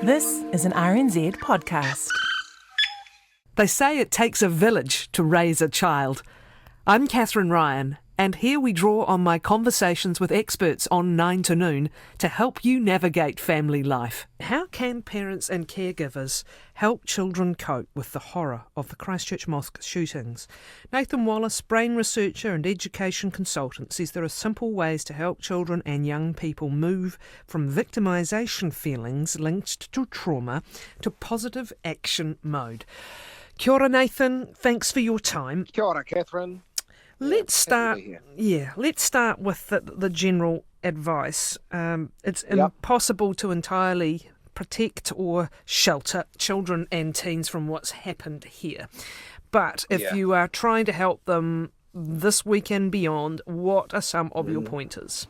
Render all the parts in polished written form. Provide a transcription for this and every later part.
This is an RNZ podcast. They say it takes a village to raise a child. I'm Kathryn Ryan, and here we draw on my conversations with experts on 9 to Noon to help you navigate family life. How can parents and caregivers help children cope with the horror of the Christchurch mosque shootings? Nathan Wallis, brain researcher and education consultant, says there are simple ways to help children and young people move from victimisation feelings linked to trauma to positive action mode. Kia ora, Nathan. Thanks for your time. Kia ora, Kathryn. Let's start with the general advice. It's impossible to entirely protect or shelter children and teens from what's happened here. But if you are trying to help them this week and beyond, what are some of your pointers?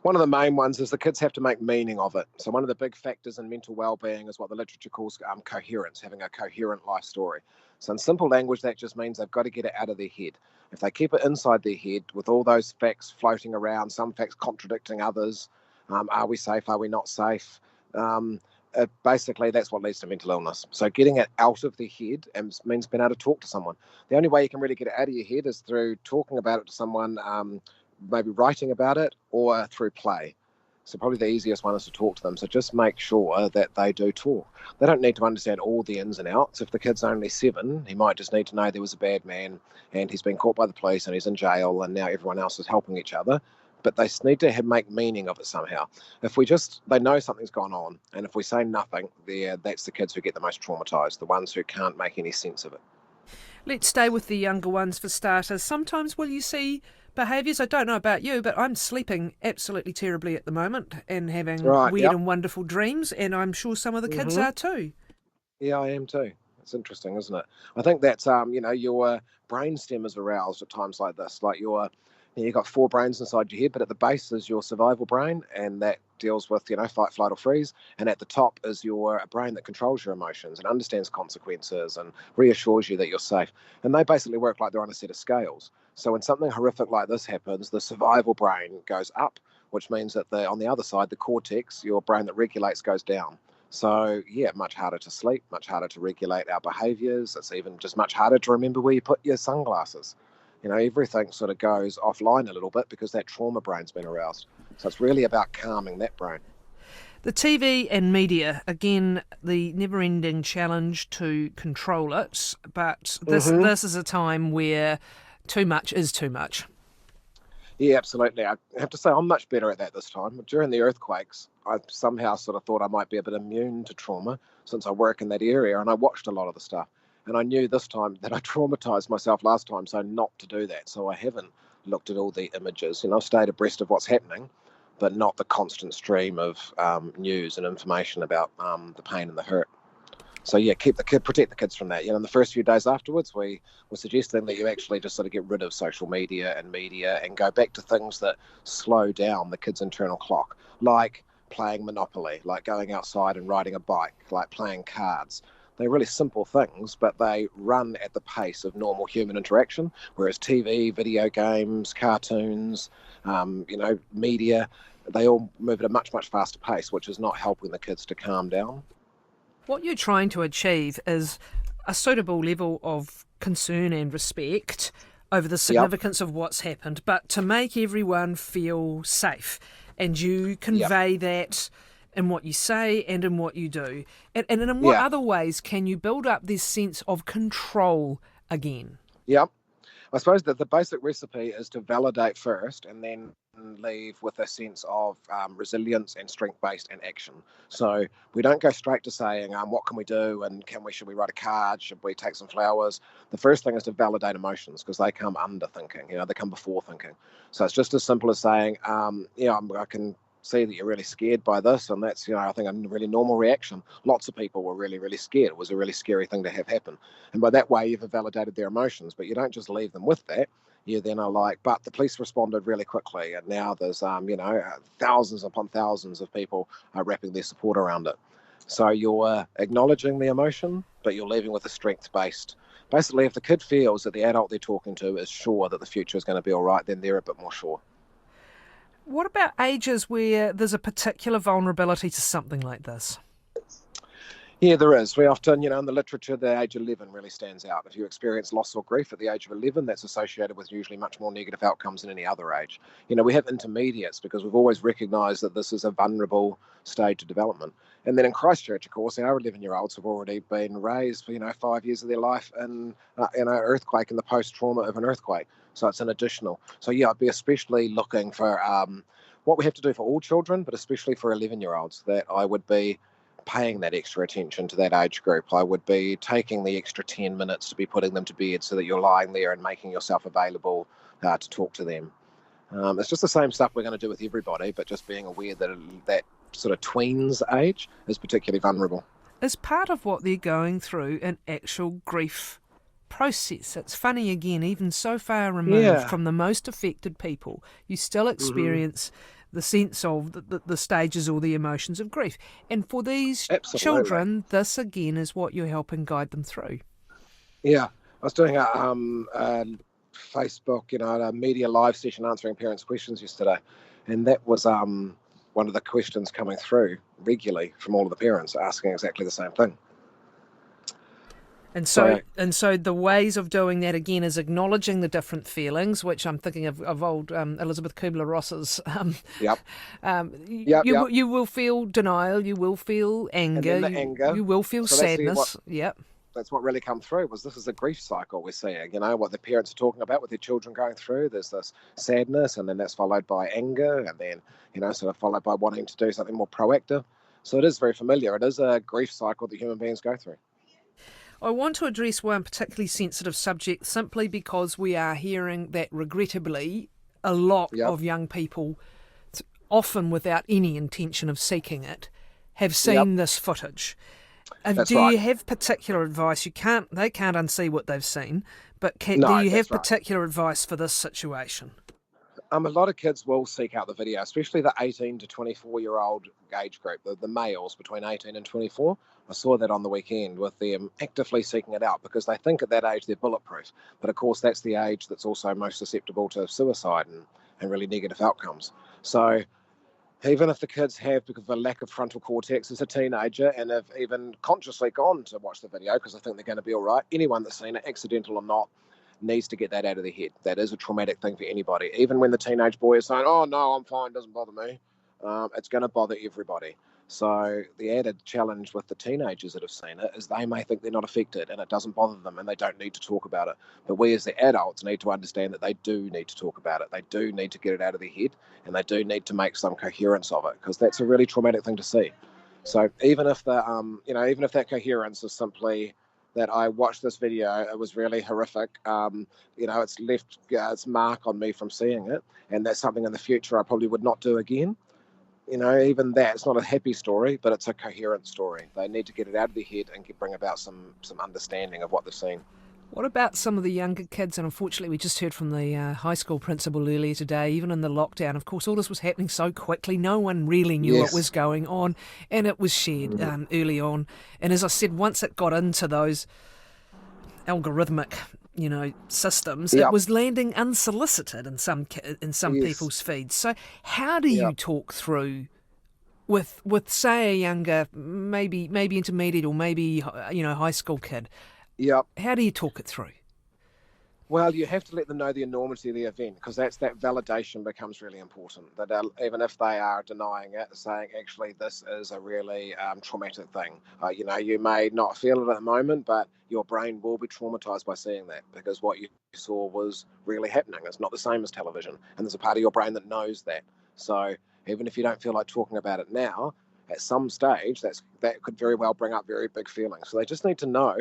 One of the main ones is the kids have to make meaning of it. So one of the big factors in mental well-being is what the literature calls coherence, having a coherent life story. So in simple language, that just means they've got to get it out of their head. If they keep it inside their head with all those facts floating around, some facts contradicting others, are we safe, are we not safe? Basically, that's what leads to mental illness. So getting it out of their head means being able to talk to someone. The only way you can really get it out of your head is through talking about it to someone, maybe writing about it, or through play. So probably the easiest one is to talk to them. So just make sure that they do talk. They don't need to understand all the ins and outs. If the kid's only 7, he might just need to know there was a bad man and he's been caught by the police and he's in jail and now everyone else is helping each other. But they need to make meaning of it somehow. If they know something's gone on, and if we say nothing, that's the kids who get the most traumatised, the ones who can't make any sense of it. Let's stay with the younger ones for starters. Sometimes will you see behaviours, I don't know about you, but I'm sleeping absolutely terribly at the moment and having weird and wonderful dreams, and I'm sure some of the kids are too. Yeah, I am too. It's interesting, isn't it? I think that's, your brainstem is aroused at times like this. Like you've got 4 brains inside your head, but at the base is your survival brain, and that deals with, fight, flight or freeze. And at the top is your brain that controls your emotions and understands consequences and reassures you that you're safe. And they basically work like they're on a set of scales. So when something horrific like this happens, the survival brain goes up, which means that on the other side, the cortex, your brain that regulates, goes down. So, much harder to sleep, much harder to regulate our behaviours. It's even just much harder to remember where you put your sunglasses. Everything sort of goes offline a little bit because that trauma brain's been aroused. So it's really about calming that brain. The TV and media, again, the never-ending challenge to control it, but this is a time where too much is too much. Yeah, absolutely. I have to say I'm much better at that this time. During the earthquakes, I somehow sort of thought I might be a bit immune to trauma since I work in that area, and I watched a lot of the stuff. And I knew this time that I traumatised myself last time, so not to do that. So I haven't looked at all the images. I've stayed abreast of what's happening, but not the constant stream of news and information about the pain and the hurt. So protect the kids from that. In the first few days afterwards, we were suggesting that you actually just sort of get rid of social media and go back to things that slow down the kids' internal clock, like playing Monopoly, like going outside and riding a bike, like playing cards. They're really simple things, but they run at the pace of normal human interaction, whereas TV, video games, cartoons, media, they all move at a much, much faster pace, which is not helping the kids to calm down. What you're trying to achieve is a suitable level of concern and respect over the significance of what's happened, but to make everyone feel safe. And you convey that in what you say and in what you do. And in what other ways can you build up this sense of control again? Yep. I suppose that the basic recipe is to validate first and then leave with a sense of resilience and strength-based and action. So we don't go straight to saying, what can we do and should we write a card, should we take some flowers? The first thing is to validate emotions because they come under thinking, they come before thinking. So it's just as simple as saying, I can see that you're really scared by this, and that's I think a really normal reaction. Lots of people were really, really scared. It was a really scary thing to have happen, and by that way you've validated their emotions. But you don't just leave them with that. You then are like, but the police responded really quickly, and now there's thousands upon thousands of people are wrapping their support around it. So you're acknowledging the emotion, but you're leaving with a strength-based. Basically, if the kid feels that the adult they're talking to is sure that the future is going to be all right, then they're a bit more sure. What about ages where there's a particular vulnerability to something like this? Yeah, there is. We often, in the literature, the age 11 really stands out. If you experience loss or grief at the age of 11, that's associated with usually much more negative outcomes than any other age. We have intermediates because we've always recognised that this is a vulnerable stage of development. And then in Christchurch, of course, our 11-year-olds have already been raised for, 5 years of their life in an earthquake and the post-trauma of an earthquake. So it's an additional. So, yeah, I'd be especially looking for what we have to do for all children, but especially for 11-year-olds, that I would be paying that extra attention to that age group. I would be taking the extra 10 minutes to be putting them to bed so that you're lying there and making yourself available to talk to them. It's just the same stuff we're going to do with everybody, but just being aware that that sort of tweens age is particularly vulnerable. Is part of what they're going through an actual grief process? It's funny again, even so far removed from the most affected people, you still experience the sense of the stages or the emotions of grief. And for these children, this again is what you're helping guide them through. Yeah, I was doing a Facebook, a media live session answering parents' questions yesterday, and that was one of the questions coming through regularly from all of the parents asking exactly the same thing. And so the ways of doing that again is acknowledging the different feelings, which I'm thinking of old Elizabeth Kubler-Ross's. You will feel denial, you will feel anger, you will feel sadness. That's what really come through was this is a grief cycle we're seeing. What the parents are talking about with their children going through. There's this sadness, and then that's followed by anger, and then sort of followed by wanting to do something more proactive. So it is very familiar. It is a grief cycle that human beings go through. I want to address one particularly sensitive subject simply because we are hearing that regrettably a lot of young people, often without any intention of seeking it, have seen this footage. You have particular advice? They can't unsee what they've seen, but do you have particular advice for this situation? A lot of kids will seek out the video, especially the 18 to 24-year-old age group, the males between 18 and 24. I saw that on the weekend with them actively seeking it out because they think at that age they're bulletproof. But of course, that's the age that's also most susceptible to suicide and really negative outcomes. So even if the kids have, because of a lack of frontal cortex as a teenager, and have even consciously gone to watch the video because I think they're going to be all right, anyone that's seen it, accidental or not, needs to get that out of their head. That is a traumatic thing for anybody. Even when the teenage boy is saying, oh, no, I'm fine, doesn't bother me, it's going to bother everybody. So the added challenge with the teenagers that have seen it is they may think they're not affected and it doesn't bother them and they don't need to talk about it. But we as the adults need to understand that they do need to talk about it. They do need to get it out of their head and they do need to make some coherence of it because that's a really traumatic thing to see. So even if even if that coherence is simply that I watched this video, it was really horrific. It's left its mark on me from seeing it, and that's something in the future I probably would not do again. Even that, it's not a happy story, but it's a coherent story. They need to get it out of their head and bring about some understanding of what they've seen. What about some of the younger kids? And unfortunately, we just heard from the high school principal earlier today, even in the lockdown. Of course, all this was happening so quickly. No one really knew what was going on. And it was shared early on. And as I said, once it got into those algorithmic, systems, it was landing unsolicited in some people's feeds. So how do you talk through with say, a younger, maybe intermediate or maybe, high school kid? How do you talk it through? Well, you have to let them know the enormity of the event because that validation becomes really important. That even if they are denying it, saying actually this is a really traumatic thing. You may not feel it at the moment, but your brain will be traumatized by seeing that because what you saw was really happening. It's not the same as television, and there's a part of your brain that knows that. So even if you don't feel like talking about it now, at some stage that could very well bring up very big feelings. So they just need to know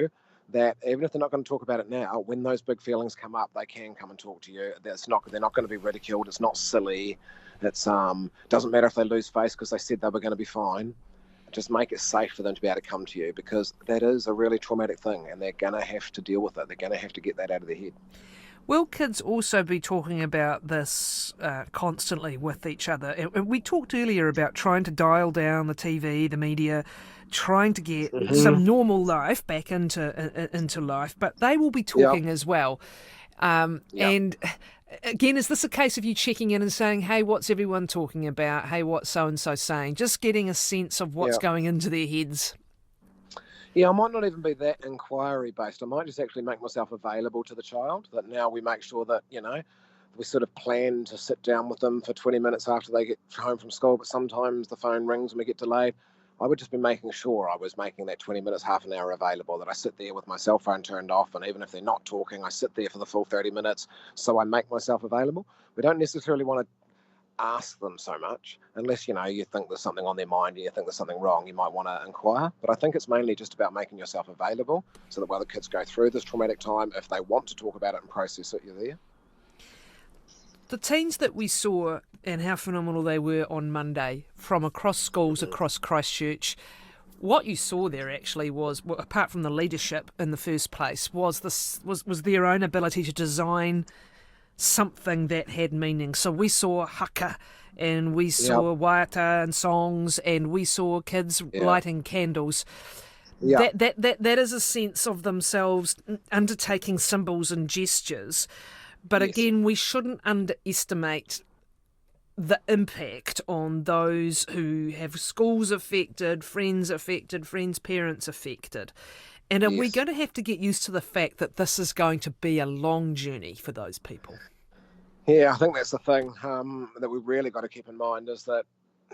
that even if they're not going to talk about it now, when those big feelings come up, they can come and talk to you. They're not going to be ridiculed. It's not silly. It's doesn't matter if they lose face because they said they were going to be fine. Just make it safe for them to be able to come to you because that is a really traumatic thing and they're going to have to deal with it. They're going to have to get that out of their head. Will kids also be talking about this constantly with each other? And we talked earlier about trying to dial down the TV, the media, trying to get some normal life back into life, but they will be talking as well. And again, is this a case of you checking in and saying, hey, what's everyone talking about? Hey, what's so-and-so saying? Just getting a sense of what's going into their heads. Yeah, I might not even be that inquiry based. I might just actually make myself available to the child, that now we make sure that, we sort of plan to sit down with them for 20 minutes after they get home from school, but sometimes the phone rings and we get delayed. I would just be making sure I was making that 20 minutes, half an hour available, that I sit there with my cell phone turned off, and even if they're not talking, I sit there for the full 30 minutes, so I make myself available. We don't necessarily want to ask them so much, unless you think there's something on their mind, or you think there's something wrong, you might want to inquire. But I think it's mainly just about making yourself available, so that while the kids go through this traumatic time, if they want to talk about it and process it, you're there. The teens that we saw and how phenomenal they were on Monday from across schools across Christchurch, what you saw there actually was, well, apart from the leadership in the first place, was their own ability to design something that had meaning. So we saw haka, and we saw waiata and songs, and we saw kids lighting candles. That is a sense of themselves undertaking symbols and gestures. But again, we shouldn't underestimate the impact on those who have schools affected, friends' parents affected. And are we going to have to get used to the fact that this is going to be a long journey for those people? Yeah, I think that's the thing that we've really got to keep in mind, is that,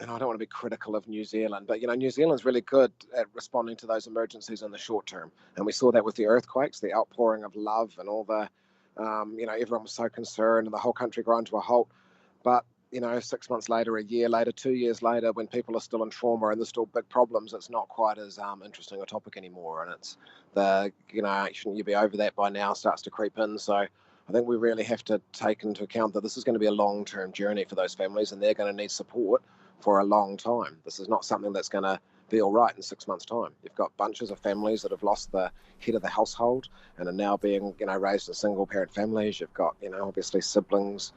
I don't want to be critical of New Zealand, but, New Zealand's really good at responding to those emergencies in the short term. And we saw that with the earthquakes, the outpouring of love, and all the, everyone was so concerned, and the whole country ground to a halt. But, 6 months later, a year later, 2 years later, when people are still in trauma and there's still big problems, it's not quite as interesting a topic anymore. And it's shouldn't you be over that by now, starts to creep in. So I think we really have to take into account that this is going to be a long-term journey for those families, and they're going to need support for a long time. This is not something that's going to be all right in 6 months' time. You've got bunches of families that have lost the head of the household and are now being, raised as single-parent families. You've got, obviously siblings.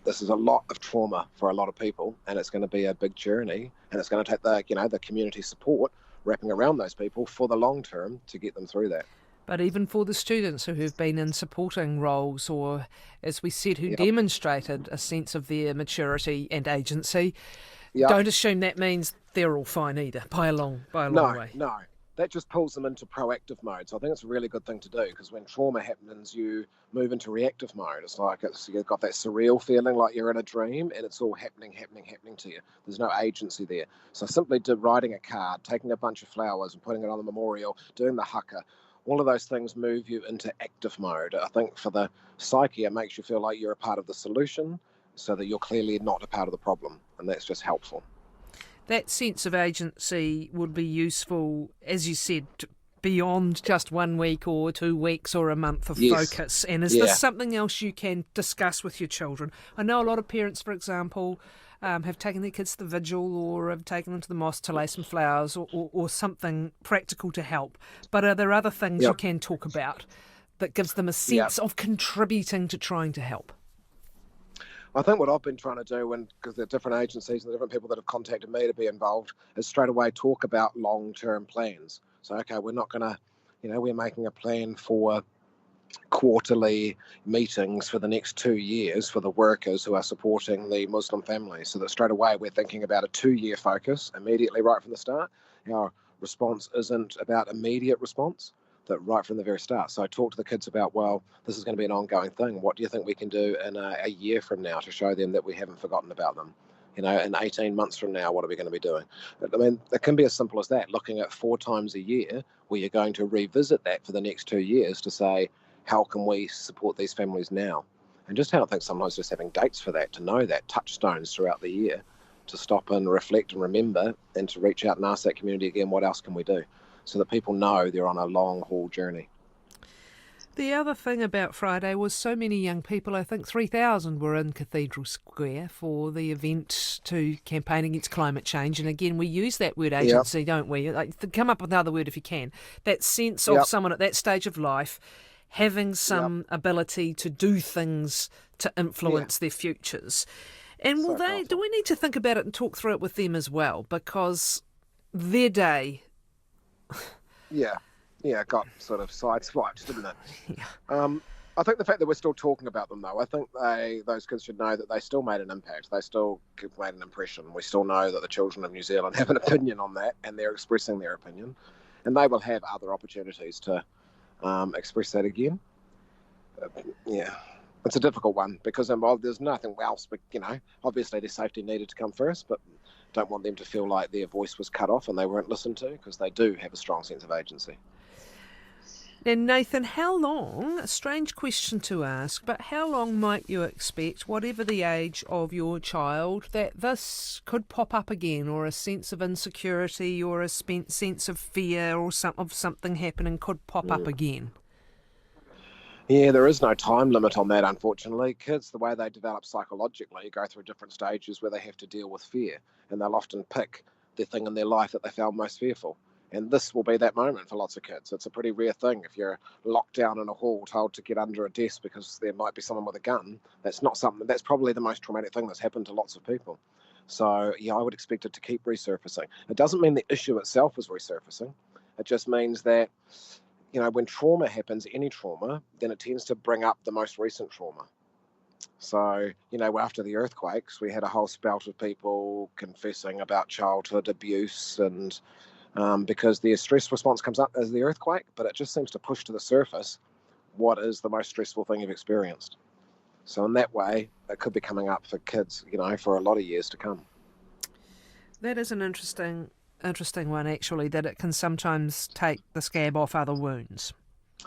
This is a lot of trauma for a lot of people, and it's going to be a big journey, and it's going to take the community support wrapping around those people for the long term to get them through that. But even for the students who have been in supporting roles, or, as we said, who demonstrated a sense of their maturity and agency, don't assume that means they're all fine either, by a long way. No. That just pulls them into proactive mode. So I think it's a really good thing to do, because when trauma happens, you move into reactive mode. It's like you've got that surreal feeling like you're in a dream, and it's all happening to you. There's no agency there. So simply writing a card, taking a bunch of flowers and putting it on the memorial, doing the haka, all of those things move you into active mode. I think for the psyche, it makes you feel like you're a part of the solution, so that you're clearly not a part of the problem, and that's just helpful. That sense of agency would be useful, as you said, beyond just 1 week or 2 weeks or a month of focus. And is this something else you can discuss with your children? I know a lot of parents, for example, have taken their kids to the vigil, or have taken them to the mosque to lay some flowers, or something practical to help. But are there other things you can talk about that gives them a sense of contributing to trying to help? I think what I've been trying to do, because there are different agencies and the different people that have contacted me to be involved, is straight away talk about long-term plans. So, okay, we're not going to, we're making a plan for quarterly meetings for the next 2 years for the workers who are supporting the Muslim families. So that straight away we're thinking about a 2-year focus immediately right from the start. Our response isn't about immediate response, that right from the very start. So I talk to the kids about, well, this is going to be an ongoing thing. What do you think we can do in a year from now to show them that we haven't forgotten about them? In 18 months from now, what are we going to be doing? I mean, it can be as simple as that, looking at 4 times a year where you're going to revisit that for the next 2 years to say, how can we support these families now? And just how I think sometimes just having dates for that, to know that, touchstones throughout the year, to stop and reflect and remember, and to reach out and ask that community again, what else can we do? So that people know they're on a long haul journey. The other thing about Friday was so many young people, I think 3,000 were in Cathedral Square for the event to campaign against climate change. And again, we use that word agency, don't we? Come up with another word if you can. That sense of someone at that stage of life having some ability to do things to influence their futures. And do we need to think about it and talk through it with them as well? Because their day... got sort of sideswiped, didn't it? I think the fact that we're still talking about them, though, I think those kids should know that they still made an impact. They still made an impression. We still know that the children of New Zealand have an opinion on that, and they're expressing their opinion. and they will have other opportunities to express that again. Yeah, it's a difficult one because there's nothing else, but obviously their safety needed to come first, but don't want them to feel like their voice was cut off and they weren't listened to, because they do have a strong sense of agency. And Nathan, how long, a strange question to ask, but how long might you expect, whatever the age of your child, that this could pop up again, or a sense of insecurity or a sense of fear or of something happening could pop up again? Yeah, there is no time limit on that, unfortunately. Kids, the way they develop psychologically, go through different stages where they have to deal with fear, and they'll often pick the thing in their life that they found most fearful. And this will be that moment for lots of kids. It's a pretty rare thing. If you're locked down in a hall, told to get under a desk because there might be someone with a gun, that's probably the most traumatic thing that's happened to lots of people. So, yeah, I would expect it to keep resurfacing. It doesn't mean the issue itself is resurfacing. It just means that, when trauma happens, any trauma, then it tends to bring up the most recent trauma. So, after the earthquakes, we had a whole spout of people confessing about childhood abuse, and because their stress response comes up as the earthquake, but it just seems to push to the surface what is the most stressful thing you've experienced. So in that way, it could be coming up for kids, for a lot of years to come. That is an interesting one, actually, that it can sometimes take the scab off other wounds.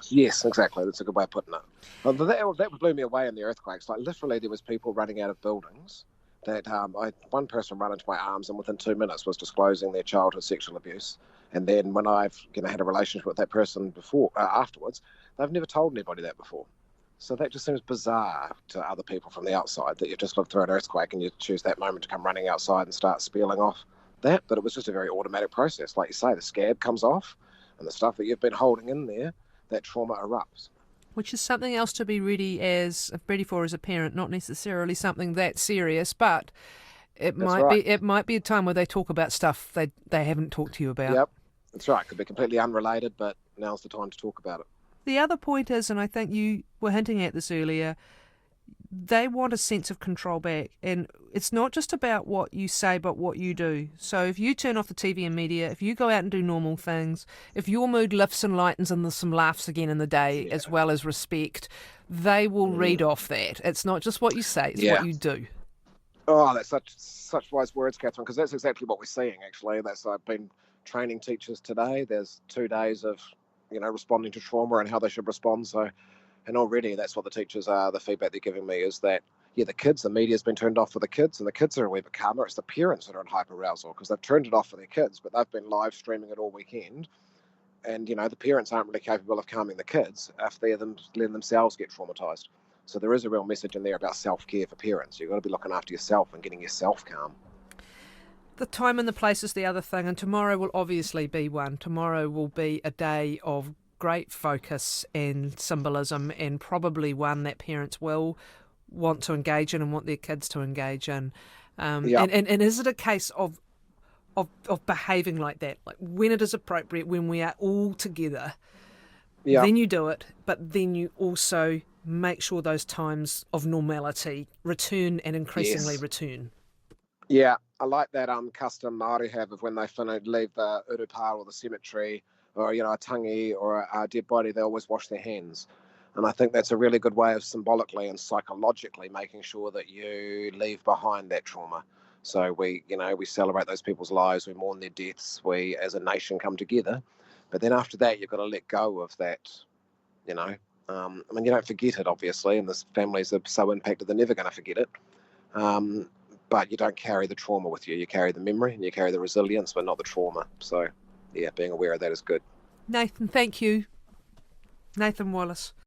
Yes, exactly. That's a good way of putting it. Well, that blew me away in the earthquakes. Like, literally, there was people running out of buildings that one person ran into my arms and within 2 minutes was disclosing their childhood sexual abuse. And then when I've had a relationship with that person afterwards, they've never told anybody that before. So that just seems bizarre to other people from the outside, that you've just lived through an earthquake and you choose that moment to come running outside and start spieling off that. But it was just a very automatic process. Like you say, the scab comes off and the stuff that you've been holding in there, that trauma erupts. Which is something else to be ready for as a parent, not necessarily something that serious, but it might be a time where they talk about stuff they haven't talked to you about. Yep, that's right. It could be completely unrelated, but now's the time to talk about it. The other point is, and I think you were hinting at this earlier, they want a sense of control back. And it's not just about what you say, but what you do. So if you turn off the TV and media, if you go out and do normal things, if your mood lifts and lightens and there's some laughs again in the day, as well as respect, they will read off that. It's not just what you say, it's what you do. Oh, that's such wise words, Kathryn, because that's exactly what we're seeing, actually. I've been training teachers today. There's 2 days of, responding to trauma and how they should respond. So, and already that's what the teachers are, the feedback they're giving me is that, the media's been turned off for the kids, and the kids are a wee bit calmer. It's the parents that are in hyperarousal because they've turned it off for their kids, but they've been live streaming it all weekend. And, the parents aren't really capable of calming the kids if they're letting themselves get traumatised. So there is a real message in there about self-care for parents. You've got to be looking after yourself and getting yourself calm. The time and the place is the other thing, and tomorrow will obviously be one. Tomorrow will be a day of great focus and symbolism, and probably one that parents will want to engage in and want their kids to engage in. And is it a case of behaving like that, like when it is appropriate, when we are all together, then you do it, but then you also make sure those times of normality return and increasingly return? Yeah, I like that custom Māori have of when they leave the urupa or the cemetery, or a tangi or a dead body, they always wash their hands. And I think that's a really good way of symbolically and psychologically making sure that you leave behind that trauma. So we celebrate those people's lives, we mourn their deaths, we as a nation come together. But then after that, you've got to let go of that, you don't forget it, obviously, and the families are so impacted they're never going to forget it. But you don't carry the trauma with you. You carry the memory and you carry the resilience, but not the trauma. So, being aware of that is good. Nathan, thank you. Nathan Wallis.